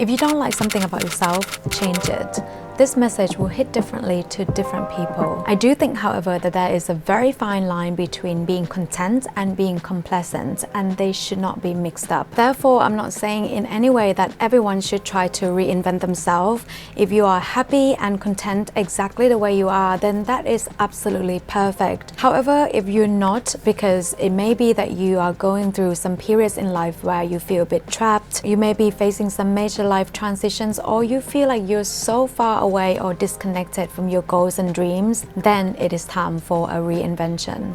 If you don't like something about yourself, change it. This message will hit differently to different people. I do think, however, that there is a very fine line between being content and being complacent, and they should not be mixed up. Therefore, I'm not saying in any way that everyone should try to reinvent themselves. If you are happy and content exactly the way you are, then that is absolutely perfect. However, if you're not, because it may be that you are going through some periods in life where you feel a bit trapped, you may be facing some major life transitions, or you feel like you're so far away or disconnected from your goals and dreams, then it is time for a reinvention.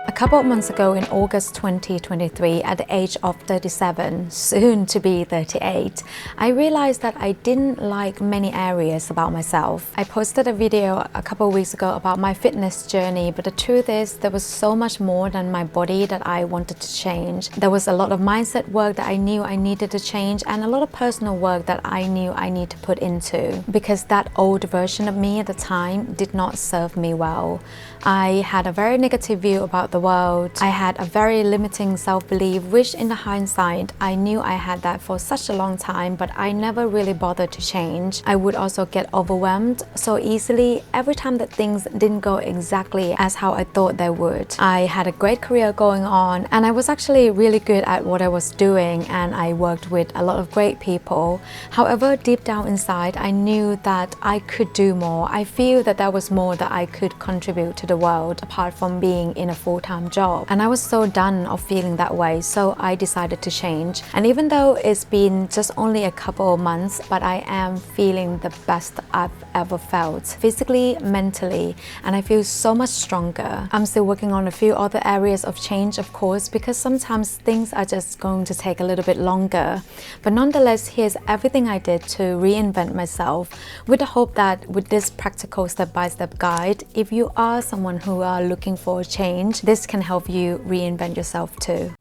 A couple of months ago in August 2023, at the age of 37, soon to be 38, I realized that I didn't like many areas about myself. I posted a video a couple of weeks ago about my fitness journey, but the truth is there was so much more than my body that I wanted to change. There was a lot of mindset work that I knew I needed to change, and a lot of personal work that I knew I need to put into, because that old version of me at the time did not serve me well. I had a very negative view about the world. I had a very limiting self-belief, which in the hindsight, I knew I had that for such a long time, but I never really bothered to change. I would also get overwhelmed so easily every time that things didn't go exactly as how I thought they would. I had a great career going on, and I was actually really good at what I was doing, and I worked with a lot of great people. However, deep down inside, I knew that I could do more. I feel that there was more that I could contribute to the world apart from being in a full-time job, and I was so done of feeling that way, so I decided to change. And even though it's been just only a couple of months, but I am feeling the best I've ever felt, physically, mentally, and I feel so much stronger. I'm still working on a few other areas of change, of course, because sometimes things are just going to take a little bit longer, but nonetheless, here's everything I did to reinvent myself, with the hope that with this practical step-by-step guide, if you are someone who are looking for a change, this can help you reinvent yourself too.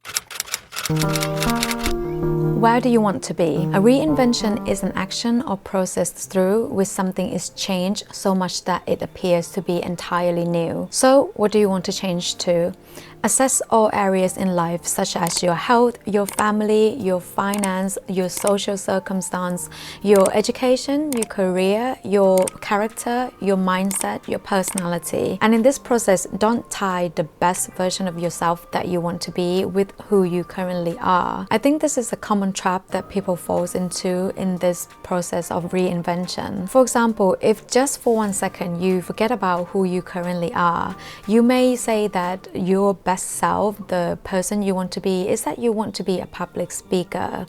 Where do you want to be? A reinvention is an action or process through which something is changed so much that it appears to be entirely new. So, what do you want to change to? Assess all areas in life, such as your health, your family, your finance, your social circumstance, your education, your career, your character, your mindset, your personality. And in this process, don't tie the best version of yourself that you want to be with who you currently are. I think this is a common trap that people fall into in this process of reinvention. For example, if just for 1 second you forget about who you currently are, you may say that your best self, the person you want to be, is that you want to be a public speaker.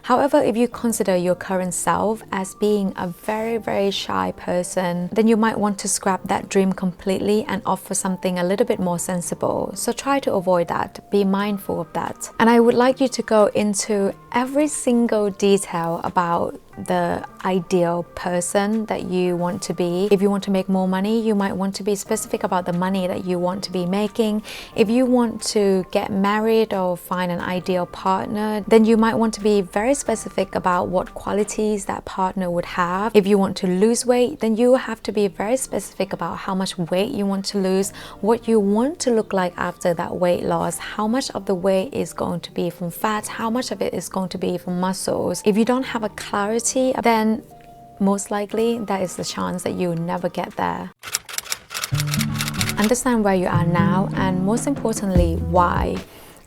However, if you consider your current self as being a very shy person, then you might want to scrap that dream completely and opt for something a little bit more sensible. So try to avoid that, be mindful of that. And I would like you to go into every single detail about the ideal person that you want to be. If you want to make more money, you might want to be specific about the money that you want to be making. If you want to get married or find an ideal partner, then you might want to be very specific about what qualities that partner would have. If you want to lose weight, then you have to be very specific about how much weight you want to lose, what you want to look like after that weight loss, how much of the weight is going to be from fat, how much of it is going to be from muscles. If you don't have a clarity, then most likely there is the chance that you'll never get there. Understand where you are now, and most importantly, why.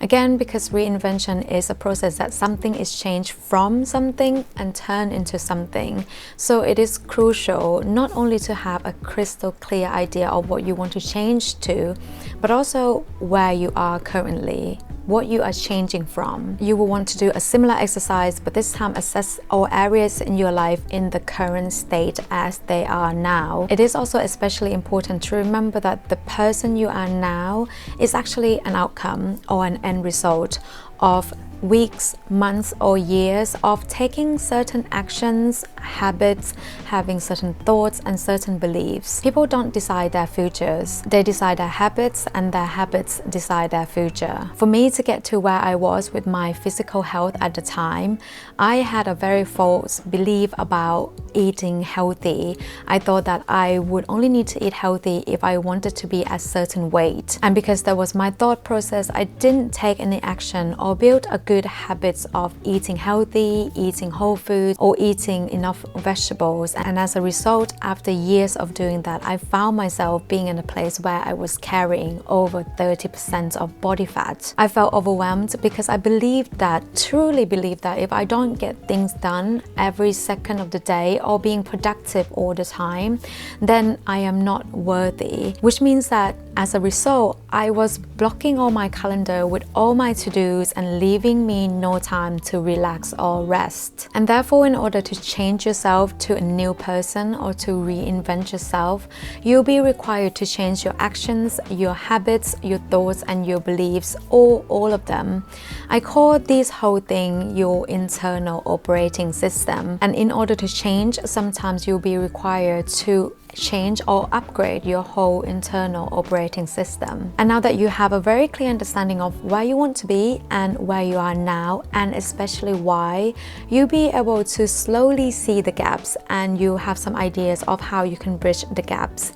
Again, because reinvention is a process that something is changed from something and turned into something. So it is crucial not only to have a crystal clear idea of what you want to change to, but also where you are currently, what you are changing from. You will want to do a similar exercise, but this time assess all areas in your life in the current state as they are now. It is also especially important to remember that the person you are now is actually an outcome or an end result of weeks, months, or years of taking certain actions, habits, having certain thoughts and certain beliefs. People don't decide their futures. They decide their habits, and their habits decide their future. For me to get to where I was with my physical health at the time, I had a very false belief about eating healthy. I thought that I would only need to eat healthy if I wanted to be a certain weight. And because that was my thought process, I didn't take any action or or build a good habits of eating healthy, eating whole foods, or eating enough vegetables. And as a result, after years of doing that, I found myself being in a place where I was carrying over 30% of body fat. I felt overwhelmed because I truly believed that if I don't get things done every second of the day or being productive all the time, then I am not worthy. Which means that as a result, I was blocking all my calendar with all my to-dos and leaving me no time to relax or rest. And therefore, in order to change yourself to a new person or to reinvent yourself, you'll be required to change your actions, your habits, your thoughts, and your beliefs, all of them. I call this whole thing your internal operating system. And in order to change, sometimes you'll be required to change or upgrade your whole internal operating system. And now that you have a very clear understanding of where you want to be and where you are now, and especially why, you'll be able to slowly see the gaps, and you have some ideas of how you can bridge the gaps.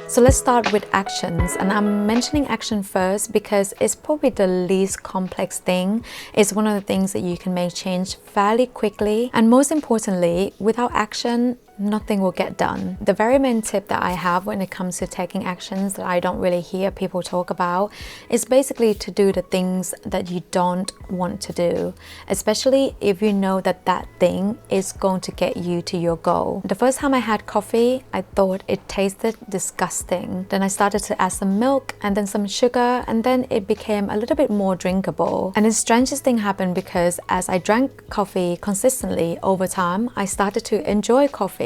So let's start with actions, and I'm mentioning action first because it's probably the least complex thing. It's one of the things that you can make change fairly quickly, and most importantly, without action, nothing will get done. The very main tip that I have when it comes to taking actions that I don't really hear people talk about is basically to do the things that you don't want to do, especially if you know that that thing is going to get you to your goal. The first time I had coffee, I thought it tasted disgusting. Then I started to add some milk and then some sugar, and then it became a little bit more drinkable. And the strangest thing happened because as I drank coffee consistently over time, I started to enjoy coffee.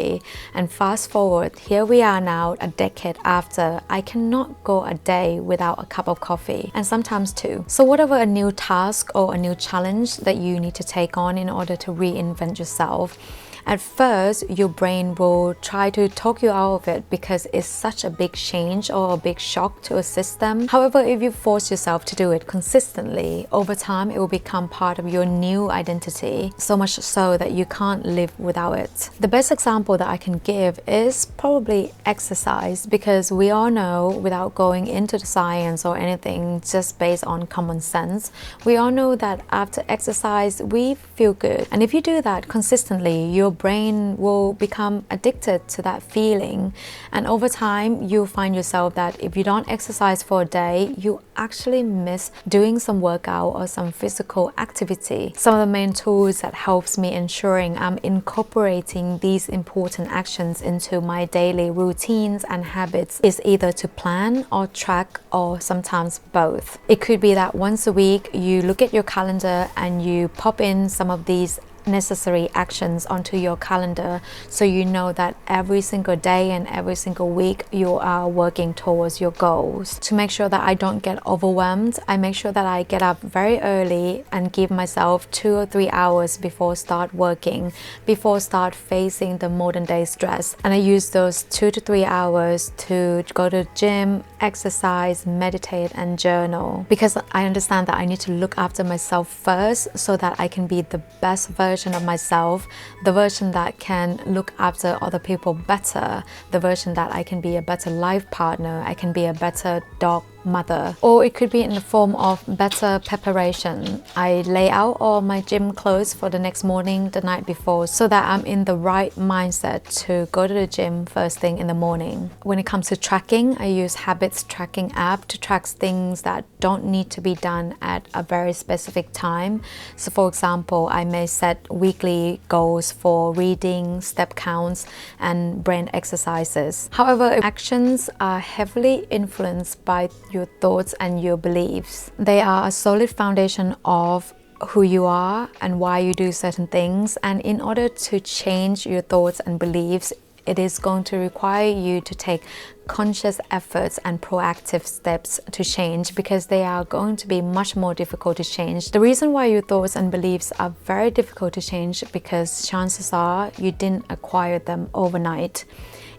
And fast forward, here we are now a decade after, I cannot go a day without a cup of coffee, and sometimes two. So whatever a new task or a new challenge that you need to take on in order to reinvent yourself, at first, your brain will try to talk you out of it because it's such a big change or a big shock to a system. However, if you force yourself to do it consistently, over time it will become part of your new identity, so much so that you can't live without it. The best example that I can give is probably exercise, because we all know, without going into the science or anything, just based on common sense, we all know that after exercise we feel good. And if you do that consistently, your brain will become addicted to that feeling, and over time you'll find yourself that if you don't exercise for a day, you actually miss doing some workout or some physical activity. Some of the main tools that helps me ensuring I'm incorporating these important actions into my daily routines and habits is either to plan or track, or sometimes both. It could be that once a week you look at your calendar and you pop in some of these necessary actions onto your calendar, so you know that every single day and every single week you are working towards your goals. To make sure that I don't get overwhelmed, I make sure that I get up very early and give myself 2 or 3 hours before start working, before start facing the modern day stress. And I use those 2 to 3 hours to go to the gym, exercise, meditate, and journal, because I understand that I need to look after myself first so that I can be the best version of myself, the version that can look after other people better, the version that I can be a better life partner, I can be a better dog mother. Or it could be in the form of better preparation. I lay out all my gym clothes for the next morning the night before, so that I'm in the right mindset to go to the gym first thing in the morning. When it comes to tracking, I use habits tracking app to track things that don't need to be done at a very specific time. So for example, I may set weekly goals for reading, step counts, and brain exercises. However, actions are heavily influenced by your thoughts and your beliefs. They are a solid foundation of who you are and why you do certain things, and in order to change your thoughts and beliefs, it is going to require you to take conscious efforts and proactive steps to change, because they are going to be much more difficult to change. The reason why your thoughts and beliefs are very difficult to change because chances are you didn't acquire them overnight.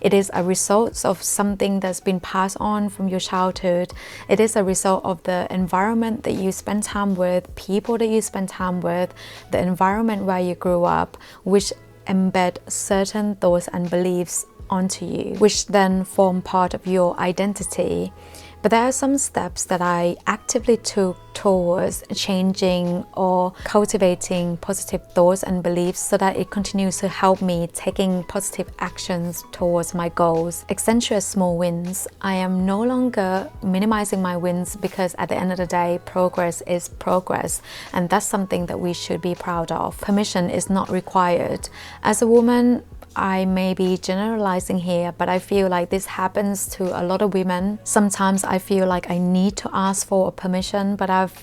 It is a result of something that's been passed on from your childhood. It is a result of the environment that you spend time with, people that you spend time with, the environment where you grew up, which embed certain thoughts and beliefs onto you, which then form part of your identity. But there are some steps that I actively took towards changing or cultivating positive thoughts and beliefs so that it continues to help me taking positive actions towards my goals. Accentuate small wins. I am no longer minimizing my wins because at the end of the day, progress is progress, and that's something that we should be proud of. Permission is not required. As a woman, I may be generalizing here, but I feel like this happens to a lot of women. Sometimes I feel like I need to ask for permission, but I've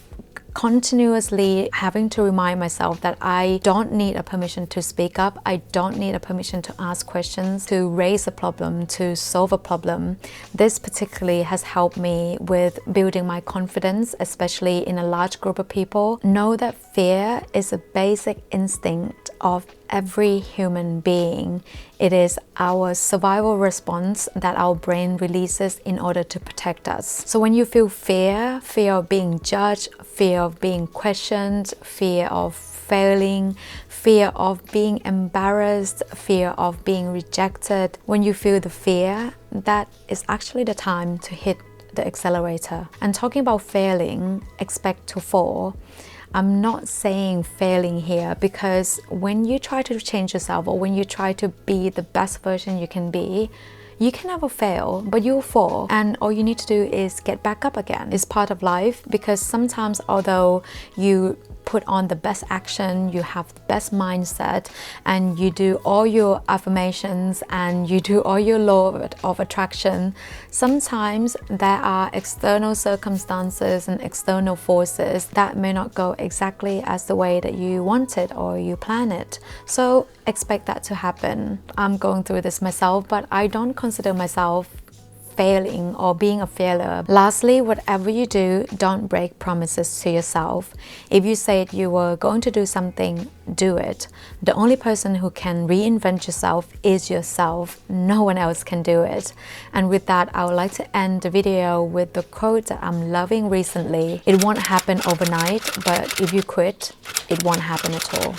continuously having to remind myself that I don't need a permission to speak up. I don't need a permission to ask questions, to raise a problem, to solve a problem. This particularly has helped me with building my confidence, especially in a large group of people. Know that fear is a basic instinct of every human being. It is our survival response that our brain releases in order to protect us. So when you feel fear of being judged, fear of being questioned, fear of failing, fear of being embarrassed, fear of being rejected, when you feel the fear, that is actually the time to hit the accelerator. And talking about failing, expect to fall. I'm not saying failing here, because when you try to change yourself or when you try to be the best version you can be, you can never fail, but you'll fall. And all you need to do is get back up again. It's part of life, because sometimes although you put on the best action, you have the best mindset, and you do all your affirmations and you do all your law of attraction, sometimes there are external circumstances and external forces that may not go exactly as the way that you want it or you plan it. So expect that to happen. I'm going through this myself, but I don't consider myself failing or being a failure. Lastly, whatever you do, don't break promises to yourself. If you said you were going to do something, do it. The only person who can reinvent yourself is yourself. No one else can do it. And with that, I would like to end the video with the quote that I'm loving recently. It won't happen overnight, but if you quit, it won't happen at all.